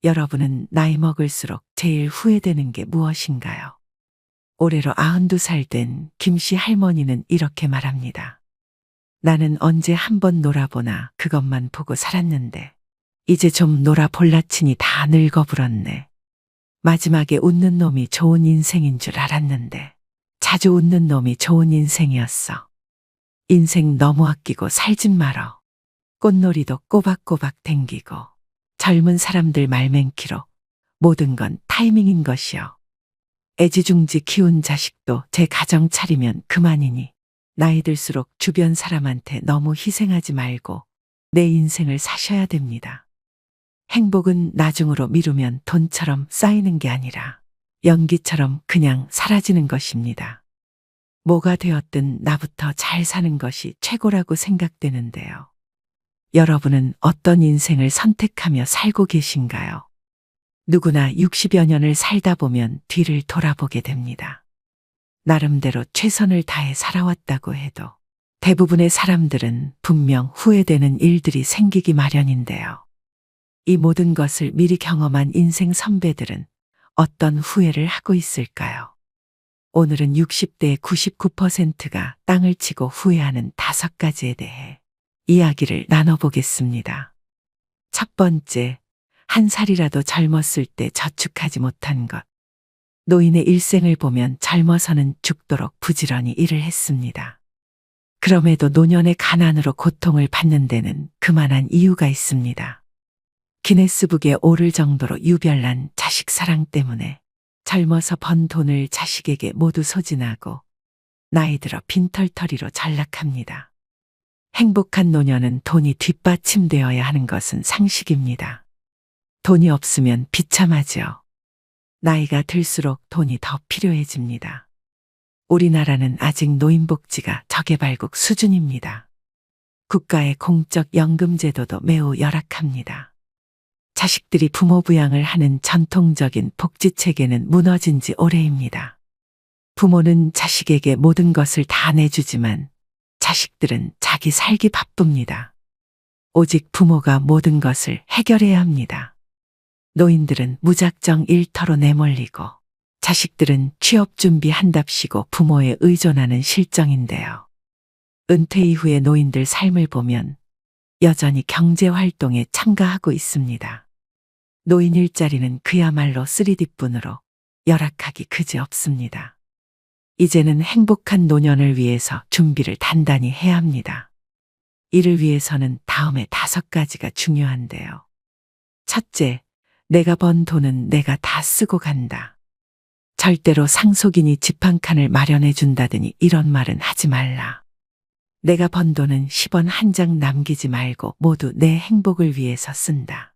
여러분은 나이 먹을수록 제일 후회되는 게 무엇인가요? 올해로 92살 된 김씨 할머니는 이렇게 말합니다. 나는 언제 한번 놀아보나 그것만 보고 살았는데 이제 좀 놀아볼라치니 다 늙어불었네. 마지막에 웃는 놈이 좋은 인생인 줄 알았는데 자주 웃는 놈이 좋은 인생이었어. 인생 너무 아끼고 살진 말어. 꽃놀이도 꼬박꼬박 댕기고 젊은 사람들 말맹키로 모든 건 타이밍인 것이요. 애지중지 키운 자식도 제 가정 차리면 그만이니 나이 들수록 주변 사람한테 너무 희생하지 말고 내 인생을 사셔야 됩니다. 행복은 나중으로 미루면 돈처럼 쌓이는 게 아니라 연기처럼 그냥 사라지는 것입니다. 뭐가 되었든 나부터 잘 사는 것이 최고라고 생각되는데요. 여러분은 어떤 인생을 선택하며 살고 계신가요? 누구나 60여 년을 살다 보면 뒤를 돌아보게 됩니다. 나름대로 최선을 다해 살아왔다고 해도 대부분의 사람들은 분명 후회되는 일들이 생기기 마련인데요. 이 모든 것을 미리 경험한 인생 선배들은 어떤 후회를 하고 있을까요? 오늘은 60대의 99%가 땅을 치고 후회하는 5가지에 대해 이야기를 나눠보겠습니다. 첫 번째, 한 살이라도 젊었을 때 저축하지 못한 것. 노인의 일생을 보면 젊어서는 죽도록 부지런히 일을 했습니다. 그럼에도 노년의 가난으로 고통을 받는 데는 그만한 이유가 있습니다. 기네스북에 오를 정도로 유별난 자식 사랑 때문에 젊어서 번 돈을 자식에게 모두 소진하고 나이 들어 빈털터리로 전락합니다. 행복한 노년은 돈이 뒷받침되어야 하는 것은 상식입니다. 돈이 없으면 비참하죠. 나이가 들수록 돈이 더 필요해집니다. 우리나라는 아직 노인복지가 저개발국 수준입니다. 국가의 공적 연금 제도도 매우 열악합니다. 자식들이 부모 부양을 하는 전통적인 복지 체계는 무너진 지 오래입니다. 부모는 자식에게 모든 것을 다 내주지만 자식들은 자기 살기 바쁩니다. 오직 부모가 모든 것을 해결해야 합니다. 노인들은 무작정 일터로 내몰리고 자식들은 취업 준비한답시고 부모에 의존하는 실정인데요. 은퇴 이후의 노인들 삶을 보면 여전히 경제활동에 참가하고 있습니다. 노인 일자리는 그야말로 3D뿐으로 열악하기 그지없습니다. 이제는 행복한 노년을 위해서 준비를 단단히 해야 합니다. 이를 위해서는 다음에 5가지가 중요한데요. 첫째, 내가 번 돈은 내가 다 쓰고 간다. 절대로 상속인이 집 한 칸을 마련해 준다더니 이런 말은 하지 말라. 내가 번 돈은 10원 한 장 남기지 말고 모두 내 행복을 위해서 쓴다.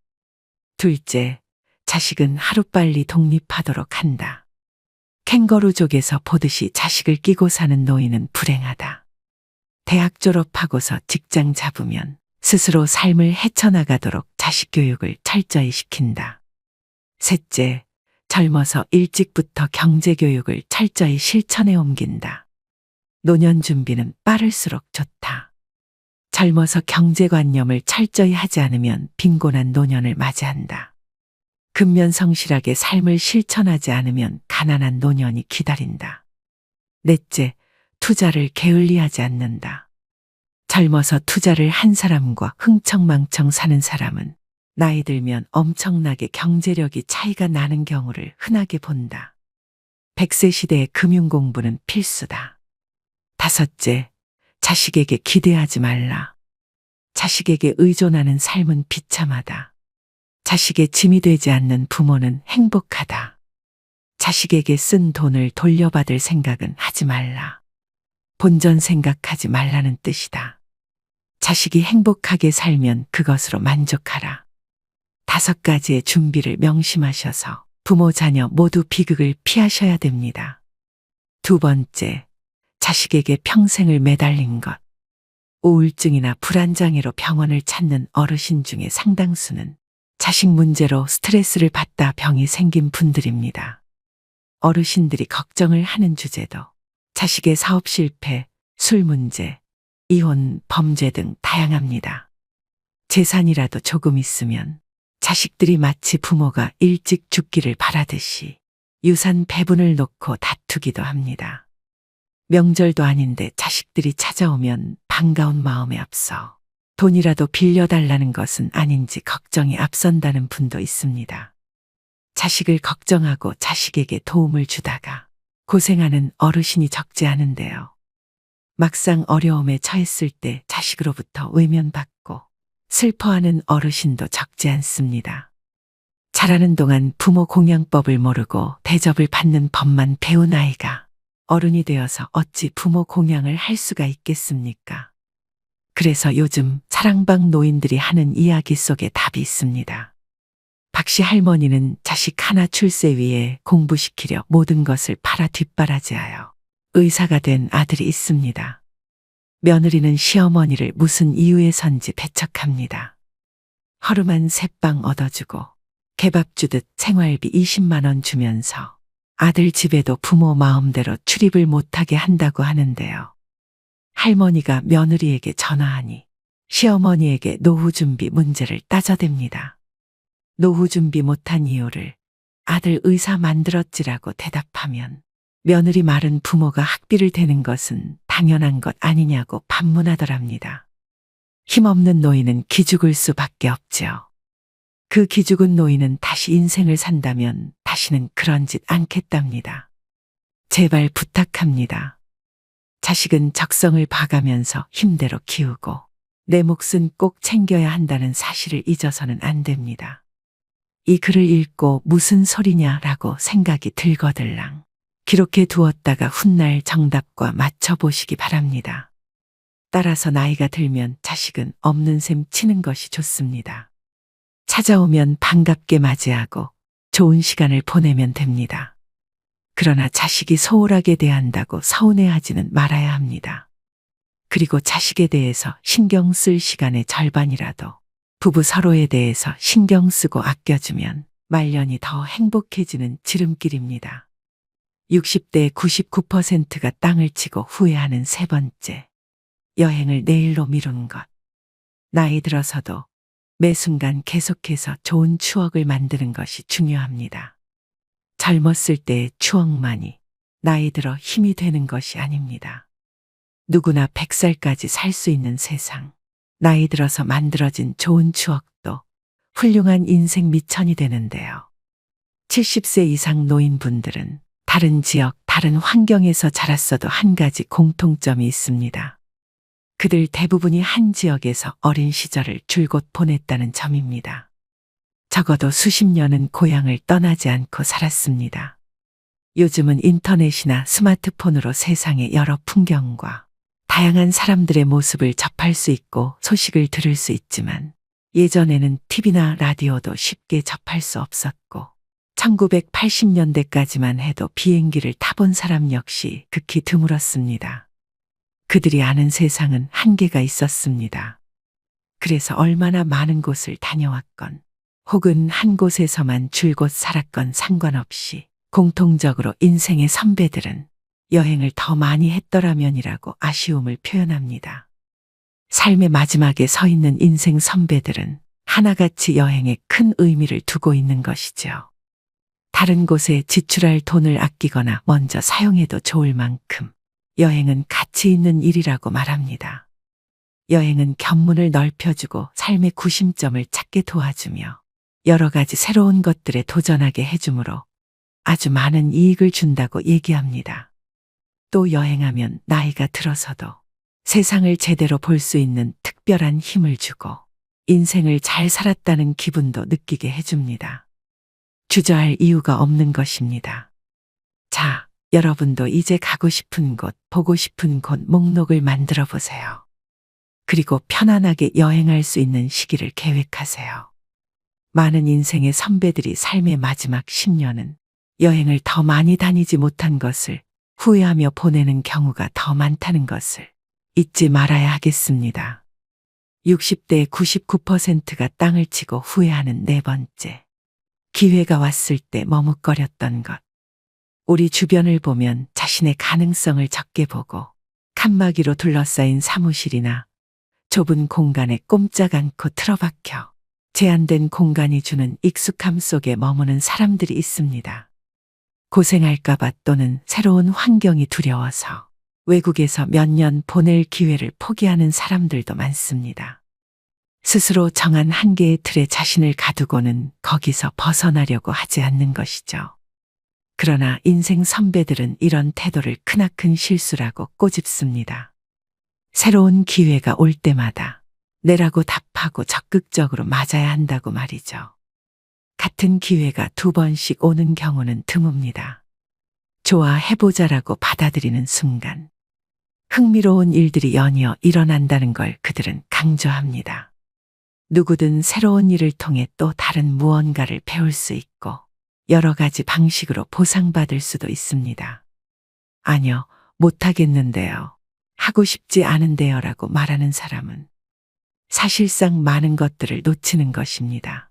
둘째, 자식은 하루빨리 독립하도록 한다. 캥거루족에서 보듯이 자식을 끼고 사는 노인은 불행하다. 대학 졸업하고서 직장 잡으면 스스로 삶을 헤쳐나가도록 자식 교육을 철저히 시킨다. 셋째, 젊어서 일찍부터 경제교육을 철저히 실천에 옮긴다. 노년 준비는 빠를수록 좋다. 젊어서 경제관념을 철저히 하지 않으면 빈곤한 노년을 맞이한다. 근면성실하게 삶을 실천하지 않으면 가난한 노년이 기다린다. 넷째, 투자를 게을리하지 않는다. 젊어서 투자를 한 사람과 흥청망청 사는 사람은 나이 들면 엄청나게 경제력이 차이가 나는 경우를 흔하게 본다. 100세 시대의 금융공부는 필수다. 다섯째, 자식에게 기대하지 말라. 자식에게 의존하는 삶은 비참하다. 자식의 짐이 되지 않는 부모는 행복하다. 자식에게 쓴 돈을 돌려받을 생각은 하지 말라. 본전 생각하지 말라는 뜻이다. 자식이 행복하게 살면 그것으로 만족하라. 5가지의 준비를 명심하셔서 부모 자녀 모두 비극을 피하셔야 됩니다. 두 번째, 자식에게 평생을 매달린 것. 우울증이나 불안장애로 병원을 찾는 어르신 중에 상당수는 자식 문제로 스트레스를 받다 병이 생긴 분들입니다. 어르신들이 걱정을 하는 주제도 자식의 사업 실패, 술 문제, 이혼, 범죄 등 다양합니다. 재산이라도 조금 있으면 자식들이 마치 부모가 일찍 죽기를 바라듯이 유산 배분을 놓고 다투기도 합니다. 명절도 아닌데 자식들이 찾아오면 반가운 마음에 앞서 돈이라도 빌려달라는 것은 아닌지 걱정이 앞선다는 분도 있습니다. 자식을 걱정하고 자식에게 도움을 주다가 고생하는 어르신이 적지 않은데요. 막상 어려움에 처했을 때 자식으로부터 외면받고 슬퍼하는 어르신도 적지 않습니다. 자라는 동안 부모 공양법을 모르고 대접을 받는 법만 배운 아이가 어른이 되어서 어찌 부모 공양을 할 수가 있겠습니까? 그래서 요즘 사랑방 노인들이 하는 이야기 속에 답이 있습니다. 박씨 할머니는 자식 하나 출세 위해 공부시키려 모든 것을 팔아 뒷바라지하여 의사가 된 아들이 있습니다. 며느리는 시어머니를 무슨 이유에선지 배척합니다. 허름한 새빵 얻어주고 개밥 주듯 생활비 20만 원 주면서 아들 집에도 부모 마음대로 출입을 못하게 한다고 하는데요. 할머니가 며느리에게 전화하니 시어머니에게 노후 준비 문제를 따져댑니다. 노후 준비 못한 이유를 아들 의사 만들었지라고 대답하면 며느리 말은 부모가 학비를 대는 것은 당연한 것 아니냐고 반문하더랍니다. 힘없는 노인은 기죽을 수밖에 없지요. 그 기죽은 노인은 다시 인생을 산다면 다시는 그런 짓 않겠답니다. 제발 부탁합니다. 자식은 적성을 봐가면서 힘대로 키우고 내 몫은 꼭 챙겨야 한다는 사실을 잊어서는 안 됩니다. 이 글을 읽고 무슨 소리냐라고 생각이 들거들랑 기록해 두었다가 훗날 정답과 맞춰보시기 바랍니다. 따라서 나이가 들면 자식은 없는 셈 치는 것이 좋습니다. 찾아오면 반갑게 맞이하고 좋은 시간을 보내면 됩니다. 그러나 자식이 소홀하게 대한다고 서운해하지는 말아야 합니다. 그리고 자식에 대해서 신경 쓸 시간의 절반이라도 부부 서로에 대해서 신경 쓰고 아껴주면 말년이 더 행복해지는 지름길입니다. 60대 99%가 땅을 치고 후회하는 세 번째, 여행을 내일로 미룬 것. 나이 들어서도 매 순간 계속해서 좋은 추억을 만드는 것이 중요합니다. 젊었을 때의 추억만이 나이 들어 힘이 되는 것이 아닙니다. 누구나 100살까지 살 수 있는 세상, 나이 들어서 만들어진 좋은 추억도 훌륭한 인생 미천이 되는데요. 70세 이상 노인분들은 다른 지역, 다른 환경에서 자랐어도 한 가지 공통점이 있습니다. 그들 대부분이 한 지역에서 어린 시절을 줄곧 보냈다는 점입니다. 적어도 수십 년은 고향을 떠나지 않고 살았습니다. 요즘은 인터넷이나 스마트폰으로 세상의 여러 풍경과 다양한 사람들의 모습을 접할 수 있고 소식을 들을 수 있지만 예전에는 TV나 라디오도 쉽게 접할 수 없었고 1980년대까지만 해도 비행기를 타본 사람 역시 극히 드물었습니다. 그들이 아는 세상은 한계가 있었습니다. 그래서 얼마나 많은 곳을 다녀왔건 혹은 한 곳에서만 줄곧 살았건 상관없이 공통적으로 인생의 선배들은 여행을 더 많이 했더라면이라고 아쉬움을 표현합니다. 삶의 마지막에 서 있는 인생 선배들은 하나같이 여행에 큰 의미를 두고 있는 것이죠. 다른 곳에 지출할 돈을 아끼거나 먼저 사용해도 좋을 만큼 여행은 가치 있는 일이라고 말합니다. 여행은 견문을 넓혀주고 삶의 구심점을 찾게 도와주며 여러 가지 새로운 것들에 도전하게 해주므로 아주 많은 이익을 준다고 얘기합니다. 또 여행하면 나이가 들어서도 세상을 제대로 볼 수 있는 특별한 힘을 주고 인생을 잘 살았다는 기분도 느끼게 해줍니다. 주저할 이유가 없는 것입니다. 자, 여러분도 이제 가고 싶은 곳, 보고 싶은 곳 목록을 만들어 보세요. 그리고 편안하게 여행할 수 있는 시기를 계획하세요. 많은 인생의 선배들이 삶의 마지막 10년은 여행을 더 많이 다니지 못한 것을 후회하며 보내는 경우가 더 많다는 것을 잊지 말아야 하겠습니다. 60대 99%가 땅을 치고 후회하는 네 번째, 기회가 왔을 때 머뭇거렸던 것. 우리 주변을 보면 자신의 가능성을 적게 보고 칸막이로 둘러싸인 사무실이나 좁은 공간에 꼼짝 않고 틀어박혀 제한된 공간이 주는 익숙함 속에 머무는 사람들이 있습니다. 고생할까봐 또는 새로운 환경이 두려워서 외국에서 몇 년 보낼 기회를 포기하는 사람들도 많습니다. 스스로 정한 한계의 틀에 자신을 가두고는 거기서 벗어나려고 하지 않는 것이죠. 그러나 인생 선배들은 이런 태도를 크나큰 실수라고 꼬집습니다. 새로운 기회가 올 때마다 내라고 답하고 적극적으로 맞아야 한다고 말이죠. 같은 기회가 2번씩 오는 경우는 드뭅니다. 좋아해보자라고 받아들이는 순간 흥미로운 일들이 연이어 일어난다는 걸 그들은 강조합니다. 누구든 새로운 일을 통해 또 다른 무언가를 배울 수 있고 여러 가지 방식으로 보상받을 수도 있습니다. 아니요, 못하겠는데요. 하고 싶지 않은데요 라고 말하는 사람은 사실상 많은 것들을 놓치는 것입니다.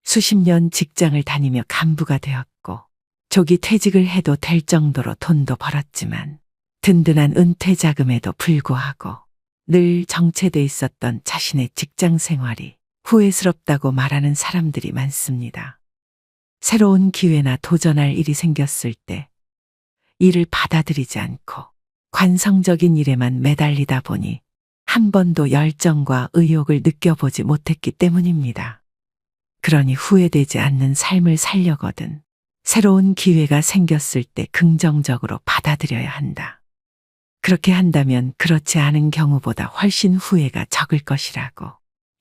수십 년 직장을 다니며 간부가 되었고 조기 퇴직을 해도 될 정도로 돈도 벌었지만 든든한 은퇴 자금에도 불구하고 늘 정체돼 있었던 자신의 직장 생활이 후회스럽다고 말하는 사람들이 많습니다. 새로운 기회나 도전할 일이 생겼을 때 이를 받아들이지 않고 관성적인 일에만 매달리다 보니 한 번도 열정과 의욕을 느껴보지 못했기 때문입니다. 그러니 후회되지 않는 삶을 살려거든 새로운 기회가 생겼을 때 긍정적으로 받아들여야 한다. 그렇게 한다면 그렇지 않은 경우보다 훨씬 후회가 적을 것이라고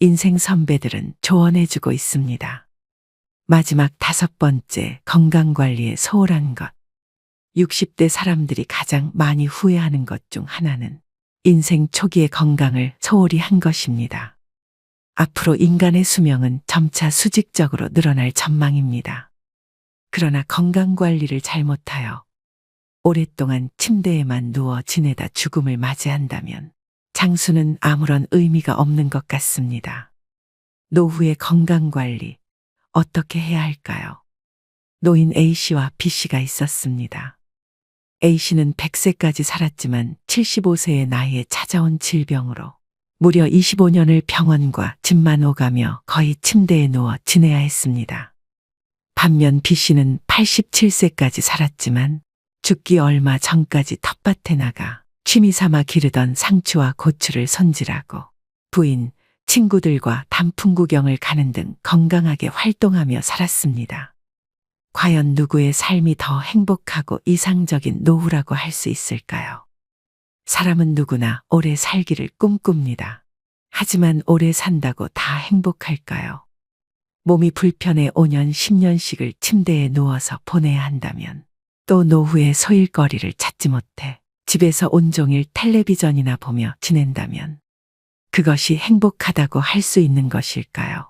인생 선배들은 조언해주고 있습니다. 마지막 5번째, 건강관리에 소홀한 것. 60대 사람들이 가장 많이 후회하는 것 중 하나는 인생 초기의 건강을 소홀히 한 것입니다. 앞으로 인간의 수명은 점차 수직적으로 늘어날 전망입니다. 그러나 건강관리를 잘못하여 오랫동안 침대에만 누워 지내다 죽음을 맞이한다면 장수는 아무런 의미가 없는 것 같습니다. 노후의 건강관리, 어떻게 해야 할까요? 노인 A씨와 B씨가 있었습니다. A씨는 100세까지 살았지만 75세의 나이에 찾아온 질병으로 무려 25년을 병원과 집만 오가며 거의 침대에 누워 지내야 했습니다. 반면 B씨는 87세까지 살았지만 죽기 얼마 전까지 텃밭에 나가 취미삼아 기르던 상추와 고추를 손질하고 부인, 친구들과 단풍 구경을 가는 등 건강하게 활동하며 살았습니다. 과연 누구의 삶이 더 행복하고 이상적인 노후라고 할 수 있을까요? 사람은 누구나 오래 살기를 꿈꿉니다. 하지만 오래 산다고 다 행복할까요? 몸이 불편해 5년, 10년씩을 침대에 누워서 보내야 한다면 또 노후의 소일거리를 찾지 못해 집에서 온종일 텔레비전이나 보며 지낸다면 그것이 행복하다고 할 수 있는 것일까요?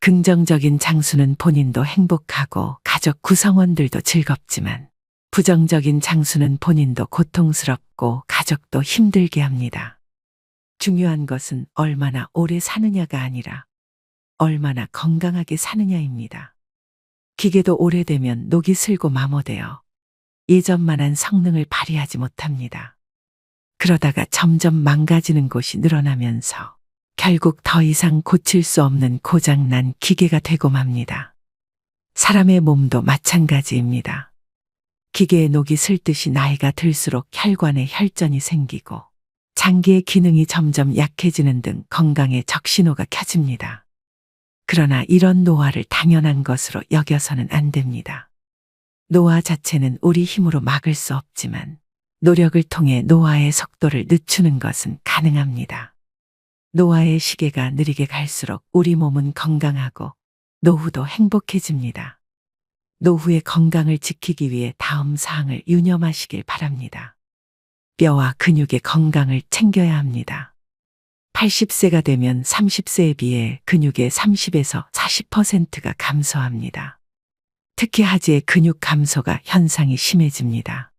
긍정적인 장수는 본인도 행복하고 가족 구성원들도 즐겁지만 부정적인 장수는 본인도 고통스럽고 가족도 힘들게 합니다. 중요한 것은 얼마나 오래 사느냐가 아니라 얼마나 건강하게 사느냐입니다. 기계도 오래되면 녹이 슬고 마모되어 예전만한 성능을 발휘하지 못합니다. 그러다가 점점 망가지는 곳이 늘어나면서 결국 더 이상 고칠 수 없는 고장난 기계가 되고 맙니다. 사람의 몸도 마찬가지입니다. 기계의 녹이 슬듯이 나이가 들수록 혈관에 혈전이 생기고 장기의 기능이 점점 약해지는 등 건강에 적신호가 켜집니다. 그러나 이런 노화를 당연한 것으로 여겨서는 안 됩니다. 노화 자체는 우리 힘으로 막을 수 없지만 노력을 통해 노화의 속도를 늦추는 것은 가능합니다. 노화의 시계가 느리게 갈수록 우리 몸은 건강하고 노후도 행복해집니다. 노후의 건강을 지키기 위해 다음 사항을 유념하시길 바랍니다. 뼈와 근육의 건강을 챙겨야 합니다. 80세가 되면 30세에 비해 근육의 30에서 40%가 감소합니다. 특히 하지의 근육 감소가 현상이 심해집니다.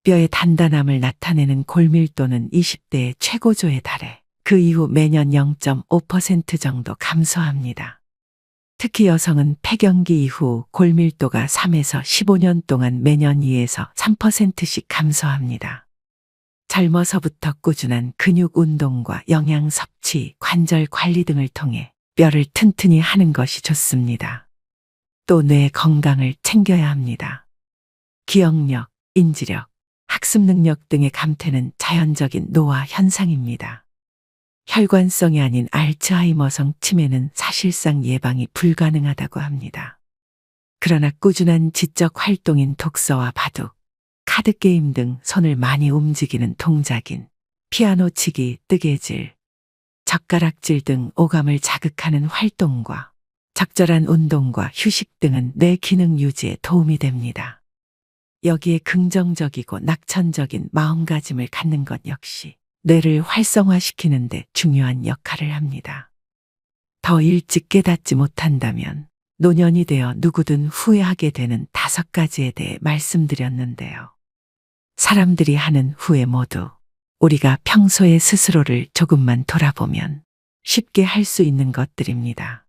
뼈의 단단함을 나타내는 골밀도는 20대의 최고조에 달해 그 이후 매년 0.5% 정도 감소합니다. 특히 여성은 폐경기 이후 골밀도가 3에서 15년 동안 매년 2에서 3%씩 감소합니다. 젊어서부터 꾸준한 근육 운동과 영양 섭취, 관절 관리 등을 통해 뼈를 튼튼히 하는 것이 좋습니다. 또 뇌 건강을 챙겨야 합니다. 기억력, 인지력, 학습 능력 등의 감퇴는 자연적인 노화 현상입니다. 혈관성이 아닌 알츠하이머성 치매는 사실상 예방이 불가능하다고 합니다. 그러나 꾸준한 지적 활동인 독서와 바둑, 카드게임 등 손을 많이 움직이는 동작인 피아노 치기, 뜨개질, 젓가락질 등 오감을 자극하는 활동과 적절한 운동과 휴식 등은 뇌 기능 유지에 도움이 됩니다. 여기에 긍정적이고 낙천적인 마음가짐을 갖는 것 역시 뇌를 활성화시키는 데 중요한 역할을 합니다. 더 일찍 깨닫지 못한다면 노년이 되어 누구든 후회하게 되는 5가지에 대해 말씀드렸는데요. 사람들이 하는 후회 모두 우리가 평소에 스스로를 조금만 돌아보면 쉽게 할 수 있는 것들입니다.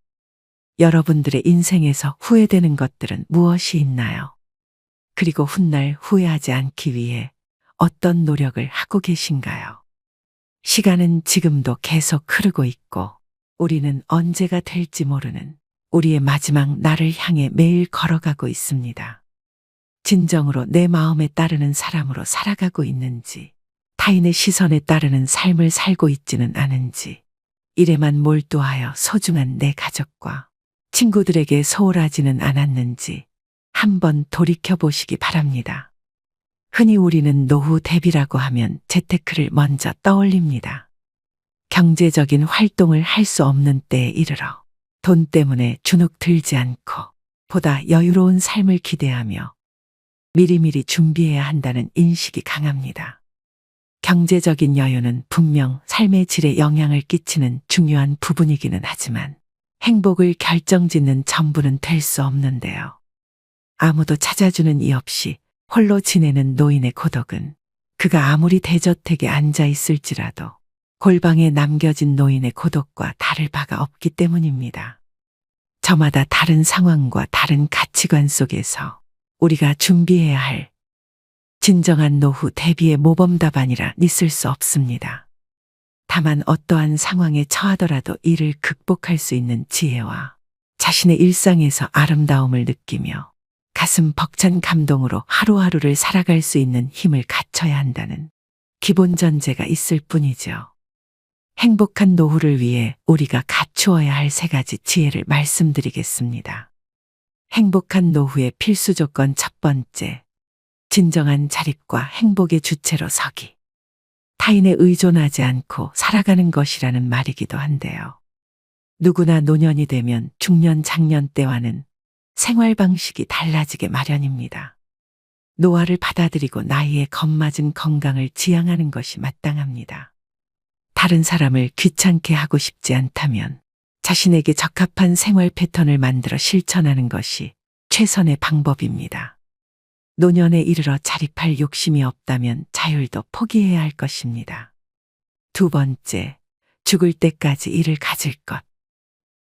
여러분들의 인생에서 후회되는 것들은 무엇이 있나요? 그리고 훗날 후회하지 않기 위해 어떤 노력을 하고 계신가요? 시간은 지금도 계속 흐르고 있고 우리는 언제가 될지 모르는 우리의 마지막 날을 향해 매일 걸어가고 있습니다. 진정으로 내 마음에 따르는 사람으로 살아가고 있는지, 타인의 시선에 따르는 삶을 살고 있지는 않은지, 일에만 몰두하여 소중한 내 가족과 친구들에게 소홀하지는 않았는지 한번 돌이켜보시기 바랍니다. 흔히 우리는 노후 대비라고 하면 재테크를 먼저 떠올립니다. 경제적인 활동을 할 수 없는 때에 이르러 돈 때문에 주눅 들지 않고 보다 여유로운 삶을 기대하며 미리미리 준비해야 한다는 인식이 강합니다. 경제적인 여유는 분명 삶의 질에 영향을 끼치는 중요한 부분이기는 하지만 행복을 결정짓는 전부는 될 수 없는데요. 아무도 찾아주는 이 없이 홀로 지내는 노인의 고독은 그가 아무리 대저택에 앉아 있을지라도 골방에 남겨진 노인의 고독과 다를 바가 없기 때문입니다. 저마다 다른 상황과 다른 가치관 속에서 우리가 준비해야 할 진정한 노후 대비의 모범 답안이라 있을 수 없습니다. 다만 어떠한 상황에 처하더라도 이를 극복할 수 있는 지혜와 자신의 일상에서 아름다움을 느끼며 가슴 벅찬 감동으로 하루하루를 살아갈 수 있는 힘을 갖춰야 한다는 기본 전제가 있을 뿐이죠. 행복한 노후를 위해 우리가 갖추어야 할 3가지 지혜를 말씀드리겠습니다. 행복한 노후의 필수 조건 첫 번째, 진정한 자립과 행복의 주체로 서기. 타인에 의존하지 않고 살아가는 것이라는 말이기도 한데요. 누구나 노년이 되면 중년 장년 때와는 생활 방식이 달라지게 마련입니다. 노화를 받아들이고 나이에 겁맞은 건강을 지향하는 것이 마땅합니다. 다른 사람을 귀찮게 하고 싶지 않다면 자신에게 적합한 생활 패턴을 만들어 실천하는 것이 최선의 방법입니다. 노년에 이르러 자립할 욕심이 없다면 자율도 포기해야 할 것입니다. 두 번째, 죽을 때까지 일을 가질 것.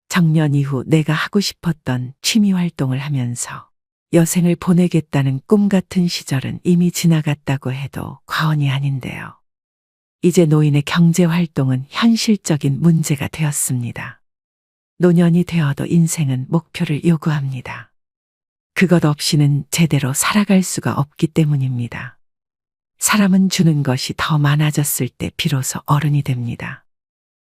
정년 이후 내가 하고 싶었던 취미 활동을 하면서 여생을 보내겠다는 꿈 같은 시절은 이미 지나갔다고 해도 과언이 아닌데요. 이제 노인의 경제 활동은 현실적인 문제가 되었습니다. 노년이 되어도 인생은 목표를 요구합니다. 그것 없이는 제대로 살아갈 수가 없기 때문입니다. 사람은 주는 것이 더 많아졌을 때 비로소 어른이 됩니다.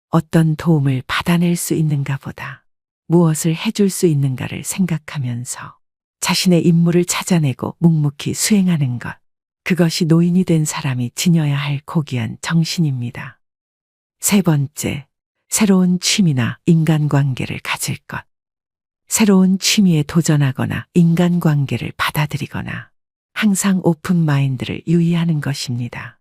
어떤 도움을 받아낼 수 있는가 보다 무엇을 해줄 수 있는가를 생각하면서 자신의 임무를 찾아내고 묵묵히 수행하는 것. 그것이 노인이 된 사람이 지녀야 할 고귀한 정신입니다. 세 번째, 새로운 취미나 인간관계를 가질 것. 새로운 취미에 도전하거나 인간관계를 받아들이거나 항상 오픈 마인드를 유의하는 것입니다.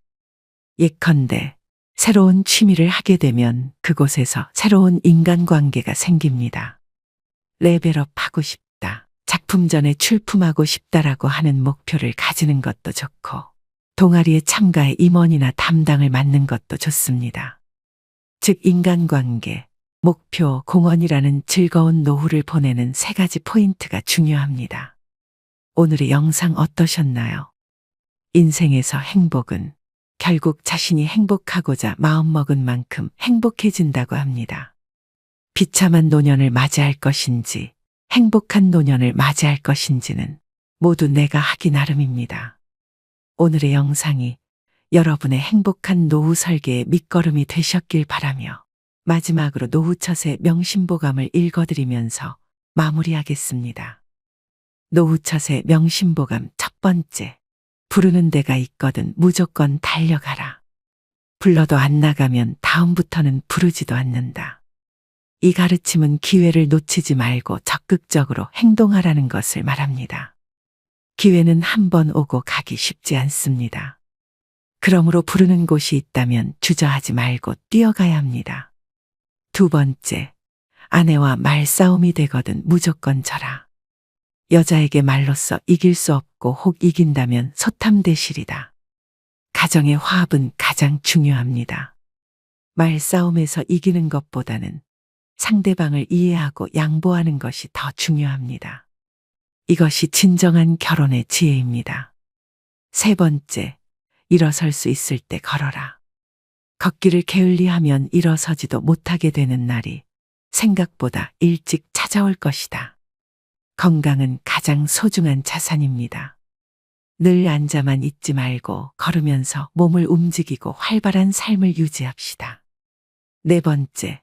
예컨대 새로운 취미를 하게 되면 그곳에서 새로운 인간관계가 생깁니다. 레벨업 하고 싶다, 작품전에 출품하고 싶다라고 하는 목표를 가지는 것도 좋고 동아리에 참가해 임원이나 담당을 맡는 것도 좋습니다. 즉 인간관계, 목표, 공헌이라는 즐거운 노후를 보내는 3가지 포인트가 중요합니다. 오늘의 영상 어떠셨나요? 인생에서 행복은 결국 자신이 행복하고자 마음먹은 만큼 행복해진다고 합니다. 비참한 노년을 맞이할 것인지 행복한 노년을 맞이할 것인지는 모두 내가 하기 나름입니다. 오늘의 영상이 여러분의 행복한 노후 설계의 밑거름이 되셨길 바라며 마지막으로 노후처세 명심보감을 읽어드리면서 마무리하겠습니다. 노후처세 명심보감 첫 번째. 부르는 데가 있거든 무조건 달려가라. 불러도 안 나가면 다음부터는 부르지도 않는다. 이 가르침은 기회를 놓치지 말고 적극적으로 행동하라는 것을 말합니다. 기회는 한 번 오고 가기 쉽지 않습니다. 그러므로 부르는 곳이 있다면 주저하지 말고 뛰어가야 합니다. 두 번째, 아내와 말싸움이 되거든 무조건 져라. 여자에게 말로써 이길 수 없고 혹 이긴다면 소탐대실이다. 가정의 화합은 가장 중요합니다. 말싸움에서 이기는 것보다는 상대방을 이해하고 양보하는 것이 더 중요합니다. 이것이 진정한 결혼의 지혜입니다. 세 번째, 일어설 수 있을 때 걸어라. 걷기를 게을리하면 일어서지도 못하게 되는 날이 생각보다 일찍 찾아올 것이다. 건강은 가장 소중한 자산입니다. 늘 앉아만 있지 말고 걸으면서 몸을 움직이고 활발한 삶을 유지합시다. 네 번째,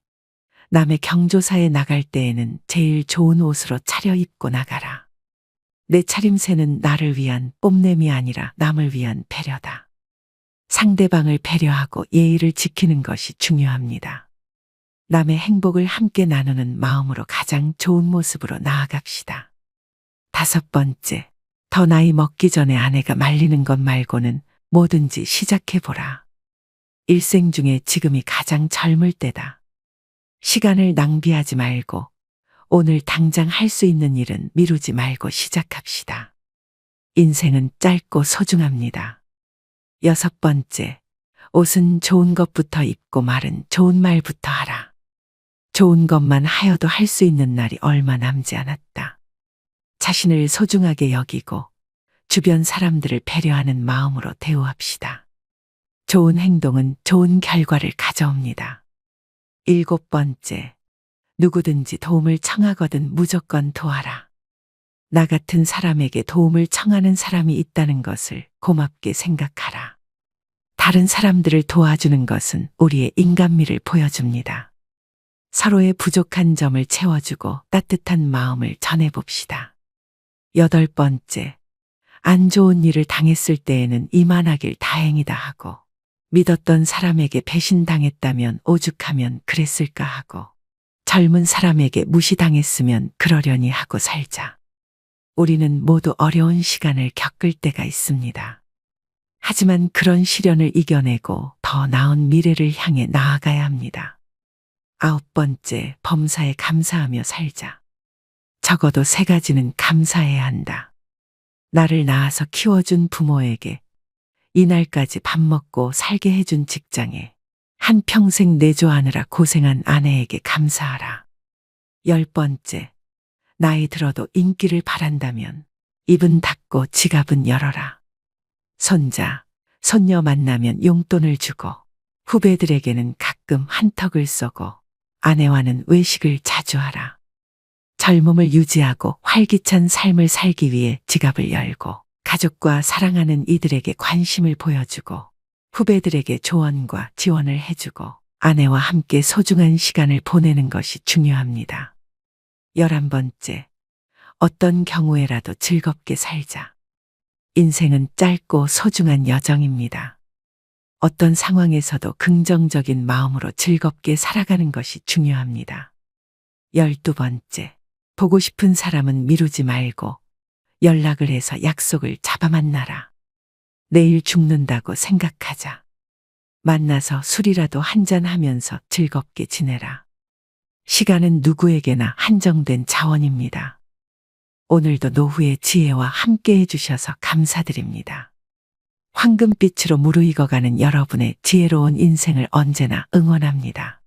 남의 경조사에 나갈 때에는 제일 좋은 옷으로 차려입고 나가라. 내 차림새는 나를 위한 뽐냄이 아니라 남을 위한 배려다. 상대방을 배려하고 예의를 지키는 것이 중요합니다. 남의 행복을 함께 나누는 마음으로 가장 좋은 모습으로 나아갑시다. 다섯 번째, 더 나이 먹기 전에 아내가 말리는 것 말고는 뭐든지 시작해보라. 일생 중에 지금이 가장 젊을 때다. 시간을 낭비하지 말고 오늘 당장 할 수 있는 일은 미루지 말고 시작합시다. 인생은 짧고 소중합니다. 여섯 번째, 옷은 좋은 것부터 입고 말은 좋은 말부터 하라. 좋은 것만 하여도 할 수 있는 날이 얼마 남지 않았다. 자신을 소중하게 여기고 주변 사람들을 배려하는 마음으로 대우합시다. 좋은 행동은 좋은 결과를 가져옵니다. 일곱 번째, 누구든지 도움을 청하거든 무조건 도와라. 나 같은 사람에게 도움을 청하는 사람이 있다는 것을 고맙게 생각하라. 다른 사람들을 도와주는 것은 우리의 인간미를 보여줍니다. 서로의 부족한 점을 채워주고 따뜻한 마음을 전해봅시다. 여덟 번째, 안 좋은 일을 당했을 때에는 이만하길 다행이다 하고 믿었던 사람에게 배신당했다면 오죽하면 그랬을까 하고 젊은 사람에게 무시당했으면 그러려니 하고 살자. 우리는 모두 어려운 시간을 겪을 때가 있습니다. 하지만 그런 시련을 이겨내고 더 나은 미래를 향해 나아가야 합니다. 아홉 번째, 범사에 감사하며 살자. 적어도 세 가지는 감사해야 한다. 나를 낳아서 키워준 부모에게, 이날까지 밥 먹고 살게 해준 직장에, 한평생 내조하느라 고생한 아내에게 감사하라. 열 번째, 나이 들어도 인기를 바란다면 입은 닫고 지갑은 열어라. 손자, 손녀 만나면 용돈을 주고 후배들에게는 가끔 한턱을 쏘고 아내와는 외식을 자주 하라. 젊음을 유지하고 활기찬 삶을 살기 위해 지갑을 열고 가족과 사랑하는 이들에게 관심을 보여주고 후배들에게 조언과 지원을 해주고 아내와 함께 소중한 시간을 보내는 것이 중요합니다. 11번째, 어떤 경우에라도 즐겁게 살자. 인생은 짧고 소중한 여정입니다. 어떤 상황에서도 긍정적인 마음으로 즐겁게 살아가는 것이 중요합니다. 12번째, 보고 싶은 사람은 미루지 말고 연락을 해서 약속을 잡아 만나라. 내일 죽는다고 생각하자. 만나서 술이라도 한잔하면서 즐겁게 지내라. 시간은 누구에게나 한정된 자원입니다. 오늘도 노후의 지혜와 함께 해주셔서 감사드립니다. 황금빛으로 무르익어가는 여러분의 지혜로운 인생을 언제나 응원합니다.